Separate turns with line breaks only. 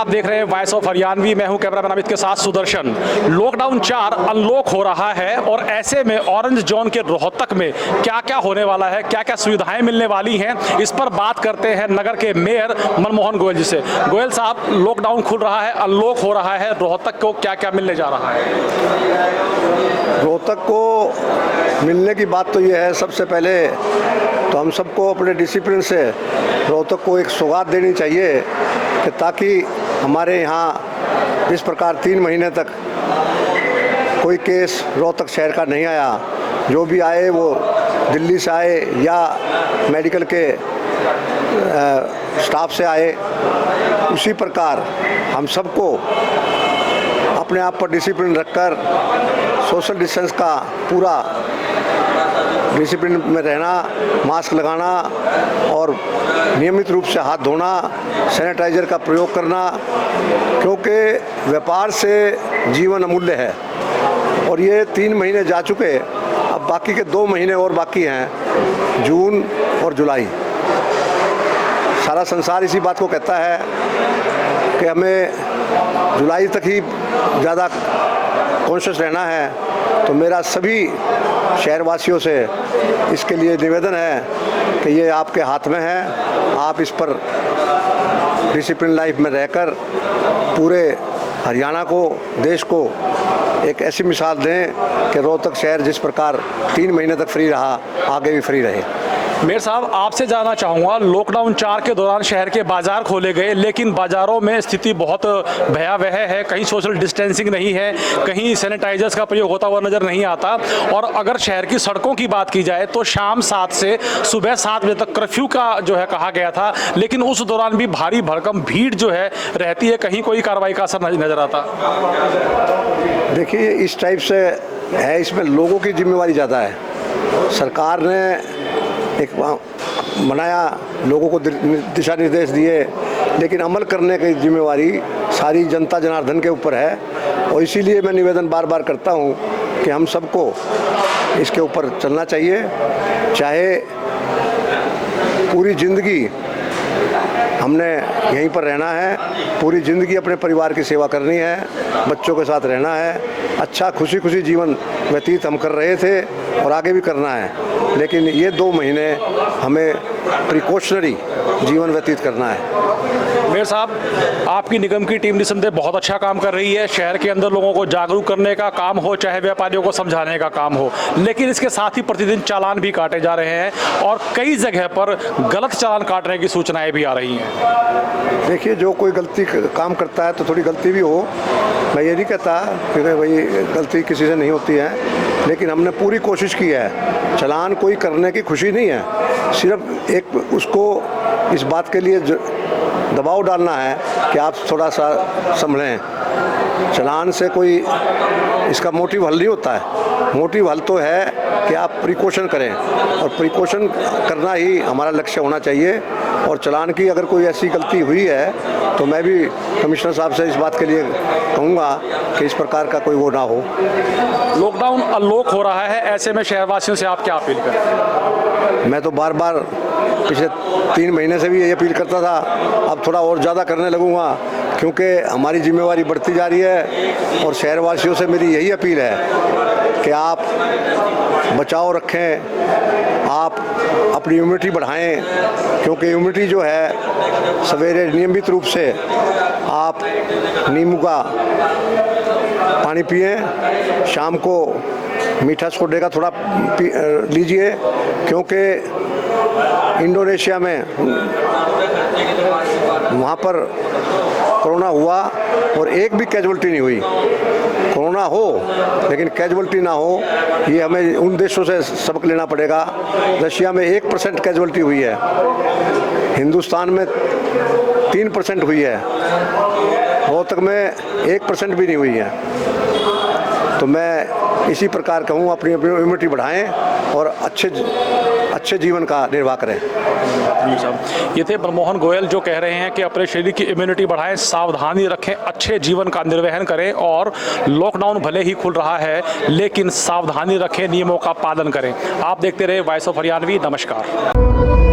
आप देख रहे हैं वॉइस ऑफ हरियाणवी। मैं हूं कैमरामैन अमित के साथ सुदर्शन। लॉकडाउन 4 अनलॉक हो रहा है और ऐसे में ऑरेंज जोन के रोहतक में क्या क्या होने वाला है, क्या क्या सुविधाएं मिलने वाली हैं, इस पर बात करते हैं नगर के मेयर मनमोहन गोयल जी से। गोयल साहब, लॉकडाउन खुल रहा है, अनलॉक हो रहा है, रोहतक को क्या क्या मिलने जा रहा है?
रोहतक को मिलने की बात तो ये है, सबसे पहले तो हम सबको अपने डिसिप्लिन से रोहतक को एक सौगात देनी चाहिए कि ताकि हमारे यहाँ इस प्रकार 3 महीने तक कोई केस रोहतक शहर का नहीं आया। जो भी आए वो दिल्ली से आए या मेडिकल के स्टाफ से आए। उसी प्रकार हम सबको अपने आप पर डिसिप्लिन रखकर सोशल डिस्टेंस का पूरा डिसिप्लिन में रहना, मास्क लगाना और नियमित रूप से हाथ धोना, सैनिटाइज़र का प्रयोग करना, क्योंकि व्यापार से जीवन अमूल्य है। और ये 3 महीने जा चुके, अब बाकी के 2 महीने और बाकी हैं, जून और जुलाई। सारा संसार इसी बात को कहता है कि हमें जुलाई तक ही ज़्यादा कॉन्शियस रहना है। तो मेरा सभी शहरवासियों से इसके लिए निवेदन है कि ये आपके हाथ में है। आप इस पर डिसिप्लिन लाइफ में रहकर पूरे हरियाणा को, देश को एक ऐसी मिसाल दें कि रोहतक शहर जिस प्रकार 3 महीने तक फ्री रहा, आगे भी फ्री रहे।
मेयर साहब, आपसे जानना चाहूँगा, लॉकडाउन 4 के दौरान शहर के बाजार खोले गए, लेकिन बाज़ारों में स्थिति बहुत भयावह है। कहीं सोशल डिस्टेंसिंग नहीं है, कहीं सैनिटाइजर्स का प्रयोग होता हुआ नज़र नहीं आता। और अगर शहर की सड़कों की बात की जाए तो शाम 7 से सुबह 7 बजे तक कर्फ्यू का जो है कहा गया था, लेकिन उस दौरान भी भारी भरकम भीड़ जो है रहती है, कहीं कोई कार्रवाई का असर नज़र आता।
देखिए, इस टाइप से है, इसमें लोगों की जिम्मेवारी ज़्यादा है। सरकार ने एक बनाया, लोगों को दिशा निर्देश दिए, लेकिन अमल करने की जिम्मेवारी सारी जनता जनार्दन के ऊपर है। और इसीलिए मैं निवेदन बार बार करता हूँ कि हम सबको इसके ऊपर चलना चाहिए। चाहे पूरी ज़िंदगी हमने यहीं पर रहना है, पूरी ज़िंदगी अपने परिवार की सेवा करनी है, बच्चों के साथ रहना है, अच्छा खुशी खुशी जीवन व्यतीत हम कर रहे थे और आगे भी करना है। लेकिन ये 2 महीने हमें प्रिकॉशनरी जीवन व्यतीत करना है।
मेयर साहब, आपकी निगम की टीम निसंदेह बहुत अच्छा काम कर रही है। शहर के अंदर लोगों को जागरूक करने का काम हो, चाहे व्यापारियों को समझाने का काम हो, लेकिन इसके साथ ही प्रतिदिन चालान भी काटे जा रहे हैं और कई जगह पर गलत चालान काटने की सूचनाएं भी आ रही हैं।
देखिए, जो कोई गलती काम करता है तो थोड़ी गलती भी हो, मैं ये नहीं कहता कि भाई गलती किसी से नहीं होती है, लेकिन हमने पूरी कोशिश की है। चालान कोई करने की खुशी नहीं है, सिर्फ एक उसको इस बात के लिए दबाव डालना है कि आप थोड़ा सा संभलें। चालान से कोई इसका मोटिव हल नहीं होता है। मोटिव हल तो है कि आप प्रिकॉशन करें, और प्रिकॉशन करना ही हमारा लक्ष्य होना चाहिए। और चालान की अगर कोई ऐसी गलती हुई है तो मैं भी कमिश्नर साहब से इस बात के लिए कहूँगा कि इस प्रकार का कोई वो ना हो।
लॉकडाउन अनलॉक हो रहा है, ऐसे में शहरवासियों से आप क्या अपील करें?
मैं तो बार बार पिछले 3 महीने से भी यही अपील करता था, अब थोड़ा और ज़्यादा करने लगूँगा, क्योंकि हमारी जिम्मेवारी बढ़ती जा रही है। और शहरवासियों से मेरी यही अपील है कि आप बचाव रखें, आप अपनी इम्यूनिटी बढ़ाएं, क्योंकि इम्यूनिटी जो है, सवेरे नियमित रूप से आप नींबू का पानी पिएं, शाम को मीठा सोडे का थोड़ा लीजिए, क्योंकि इंडोनेशिया में वहाँ पर कोरोना हुआ और एक भी कैजुअल्टी नहीं हुई। कोरोना हो लेकिन कैजुअल्टी ना हो, ये हमें उन देशों से सबक लेना पड़ेगा। रशिया में 1% कैजुअल्टी हुई है, हिंदुस्तान में 3% हुई है, रोहतक में 1% भी नहीं हुई है। तो मैं इसी प्रकार कहूँ, अपनी इम्यूनिटी बढ़ाएं और अच्छे जीवन का निर्वाह करें।
ये थे मनमोहन गोयल, जो कह रहे हैं कि अपने शरीर की इम्यूनिटी बढ़ाएं, सावधानी रखें, अच्छे जीवन का निर्वहन करें और लॉकडाउन भले ही खुल रहा है लेकिन सावधानी रखें, नियमों का पालन करें। आप देखते रहे वॉइस ऑफ हरियाणवी। नमस्कार।